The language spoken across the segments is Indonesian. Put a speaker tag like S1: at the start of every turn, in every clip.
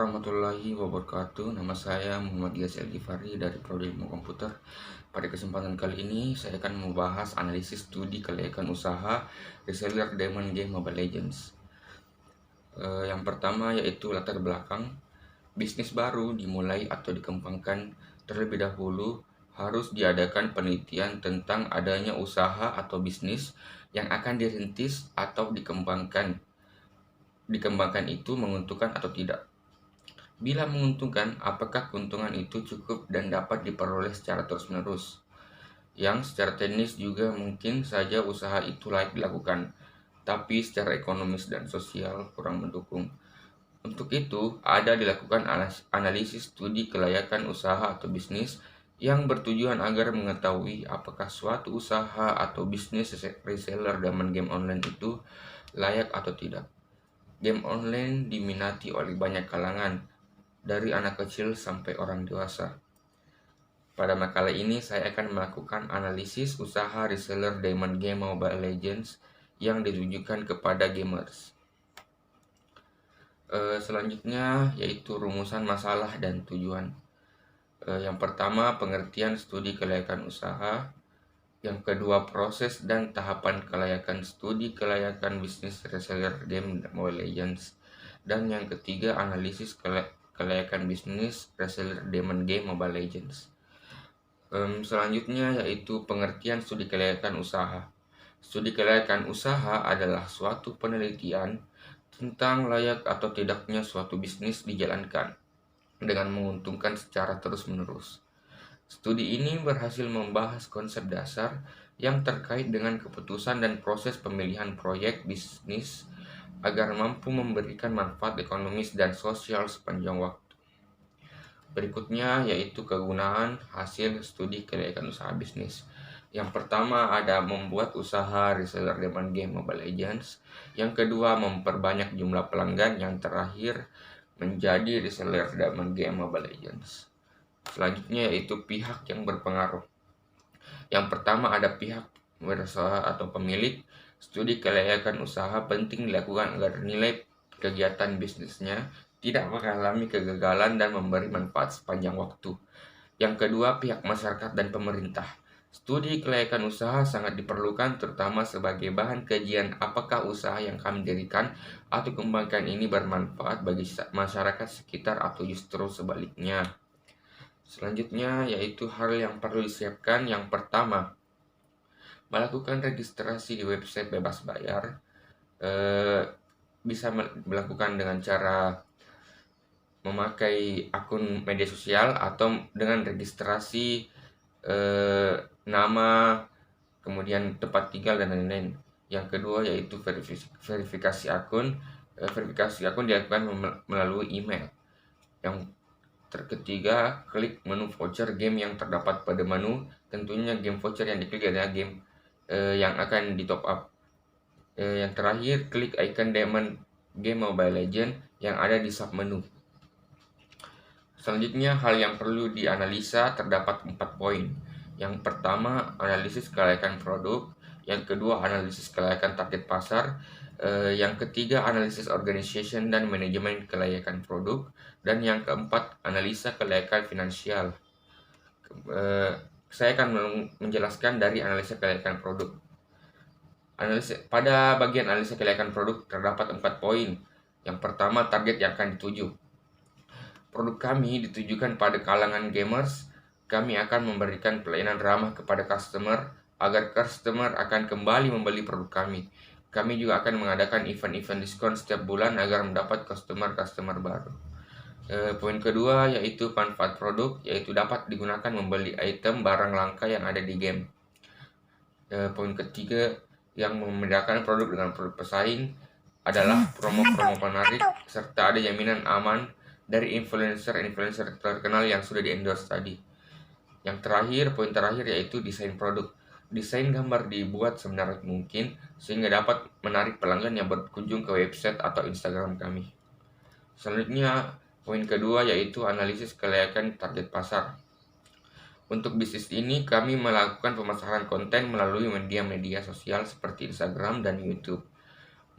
S1: warahmatullahi wabarakatuh. Nama saya Muhammad Gias El-Ghifari dari Prodi Ilmu Komputer. Pada kesempatan kali ini saya akan membahas analisis studi kelayakan usaha reseller Diamond Game Mobile Legends. Yang pertama yaitu latar belakang. Bisnis baru dimulai atau dikembangkan terlebih dahulu harus diadakan penelitian tentang adanya usaha atau bisnis yang akan dirintis atau dikembangkan. Dikembangkan itu menguntungkan atau tidak. Bila menguntungkan, apakah keuntungan itu cukup dan dapat diperoleh secara terus-menerus? Yang secara teknis juga mungkin saja usaha itu layak dilakukan, tapi secara ekonomis dan sosial kurang mendukung. Untuk itu, ada dilakukan analisis studi kelayakan usaha atau bisnis yang bertujuan agar mengetahui apakah suatu usaha atau bisnis reseller Diamond Game Online itu layak atau tidak. Game online diminati oleh banyak kalangan, dari anak kecil sampai orang dewasa. Pada makalah ini saya akan melakukan analisis usaha reseller Diamond Game Mobile Legends yang ditujukan kepada gamers. Selanjutnya yaitu rumusan masalah dan tujuan. Yang pertama, pengertian studi kelayakan usaha. Yang kedua, proses dan tahapan kelayakan studi kelayakan bisnis reseller game Mobile Legends. Dan yang ketiga, analisis kelayakan bisnis reseller Diamond Game Mobile Legends. Selanjutnya yaitu pengertian studi kelayakan usaha. Studi kelayakan usaha adalah suatu penelitian tentang layak atau tidaknya suatu bisnis dijalankan dengan menguntungkan secara terus-menerus. Studi ini berhasil membahas konsep dasar yang terkait dengan keputusan dan proses pemilihan proyek bisnis agar mampu memberikan manfaat ekonomis dan sosial sepanjang waktu. Berikutnya yaitu kegunaan hasil studi kelayakan usaha bisnis. Yang pertama ada membuat usaha reseller Diamond Game Mobile Legends. Yang kedua memperbanyak jumlah pelanggan. Yang terakhir menjadi reseller Diamond Game Mobile Legends. Selanjutnya yaitu pihak yang berpengaruh. Yang pertama ada pihak berusaha atau pemilik. Studi kelayakan usaha penting dilakukan agar nilai kegiatan bisnisnya tidak mengalami kegagalan dan memberi manfaat sepanjang waktu. Yang kedua, pihak masyarakat dan pemerintah. Studi kelayakan usaha sangat diperlukan terutama sebagai bahan kajian apakah usaha yang kami dirikan atau kembangkan ini bermanfaat bagi masyarakat sekitar atau justru sebaliknya. Selanjutnya yaitu hal yang perlu disiapkan. Yang pertama, melakukan registrasi di website bebas bayar. Bisa dilakukan dengan cara memakai akun media sosial atau dengan registrasi nama, kemudian tempat tinggal dan lain-lain. Yang kedua yaitu verifikasi akun. Verifikasi akun dilakukan melalui email. Yang ketiga, klik menu voucher game yang terdapat pada menu. Tentunya game voucher yang diklik adalah game yang akan di top up. Yang terakhir, klik icon Diamond Game Mobile Legends yang ada di sub menu. Selanjutnya, hal yang perlu dianalisa terdapat 4 poin. Yang pertama, analisis kelayakan produk. Yang kedua, analisis kelayakan target pasar. Yang ketiga, analisis organization dan manajemen kelayakan produk. Dan yang keempat, analisa kelayakan finansial. Saya akan menjelaskan dari analisa kelayakan produk. Pada bagian analisa kelayakan produk terdapat 4 poin. Yang pertama, target yang akan dituju. Produk kami ditujukan pada kalangan gamers. Kami akan memberikan pelayanan ramah kepada customer agar customer akan kembali membeli produk kami. Kami juga akan mengadakan event-event diskon setiap bulan agar mendapat customer baru. Poin kedua yaitu manfaat produk, yaitu dapat digunakan membeli item barang langka yang ada di game. Poin ketiga yang membedakan produk dengan produk pesaing adalah promo-promo menarik serta ada jaminan aman dari influencer terkenal yang sudah di-endorse tadi. Yang terakhir, poin terakhir yaitu desain produk. Desain gambar dibuat semenarik mungkin sehingga dapat menarik pelanggan yang berkunjung ke website atau Instagram kami. Selanjutnya, poin kedua yaitu analisis kelayakan target pasar. Untuk bisnis ini kami melakukan pemasaran konten melalui media-media sosial seperti Instagram dan YouTube.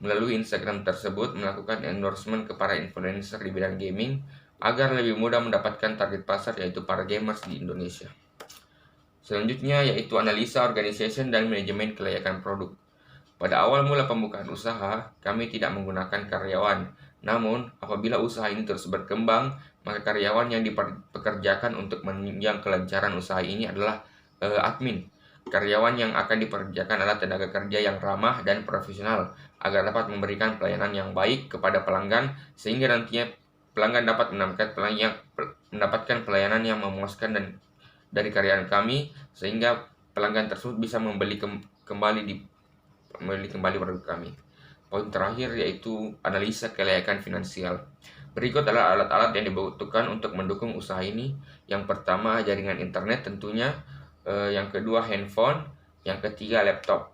S1: melalui Instagram tersebut melakukan endorsement ke para influencer di bidang gaming agar lebih mudah mendapatkan target pasar, yaitu para gamers di Indonesia. Selanjutnya yaitu analisa organization dan manajemen kelayakan produk. Pada awal mula pembukaan usaha, kami tidak menggunakan karyawan. Namun, apabila usaha ini terus berkembang, maka karyawan yang dipekerjakan untuk menunjang kelancaran usaha ini adalah admin. Karyawan yang akan dipekerjakan adalah tenaga kerja yang ramah dan profesional agar dapat memberikan pelayanan yang baik kepada pelanggan, sehingga nantinya pelanggan dapat mendapatkan pelayanan yang memuaskan dan dari karyawan kami, sehingga pelanggan tersebut bisa membeli kembali produk kami. Poin terakhir yaitu analisa kelayakan finansial. Berikut adalah alat-alat yang dibutuhkan untuk mendukung usaha ini. Yang pertama, jaringan internet tentunya. Yang kedua, handphone. Yang ketiga, laptop.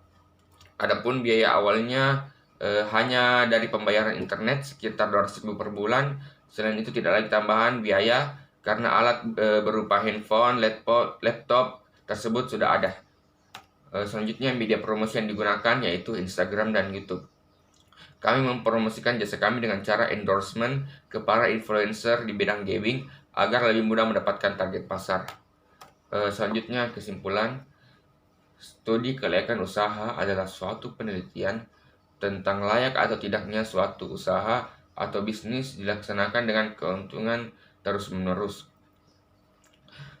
S1: Adapun biaya awalnya hanya dari pembayaran internet sekitar 200.000 per bulan. Selain itu tidak lagi tambahan biaya karena alat berupa handphone, laptop tersebut sudah ada. Selanjutnya media promosi yang digunakan yaitu Instagram dan YouTube. Kami mempromosikan jasa kami dengan cara endorsement ke para influencer di bidang gaming agar lebih mudah mendapatkan target pasar. Selanjutnya kesimpulan, studi kelayakan usaha adalah suatu penelitian tentang layak atau tidaknya suatu usaha atau bisnis dilaksanakan dengan keuntungan terus-menerus.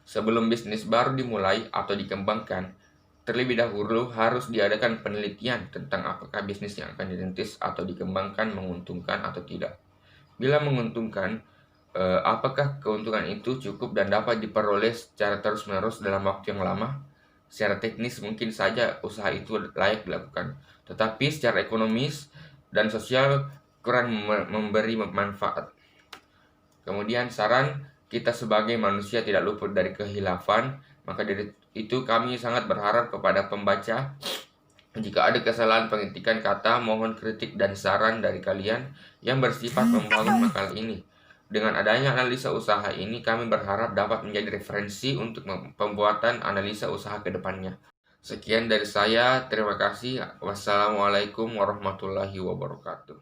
S1: Sebelum bisnis baru dimulai atau dikembangkan, terlebih dahulu harus diadakan penelitian tentang apakah bisnis yang akan dirintis atau dikembangkan menguntungkan atau tidak. Bila menguntungkan, apakah keuntungan itu cukup dan dapat diperoleh secara terus-menerus dalam waktu yang lama? Secara teknis mungkin saja usaha itu layak dilakukan, tetapi secara ekonomis dan sosial kurang memberi manfaat. Kemudian saran, kita sebagai manusia tidak luput dari kehilafan, maka dari itu kami sangat berharap kepada pembaca, jika ada kesalahan pengetikan kata, mohon kritik dan saran dari kalian yang bersifat membangun makalah ini. Dengan adanya analisa usaha ini, kami berharap dapat menjadi referensi untuk pembuatan analisa usaha ke depannya. Sekian dari saya, terima kasih. Wassalamualaikum warahmatullahi wabarakatuh.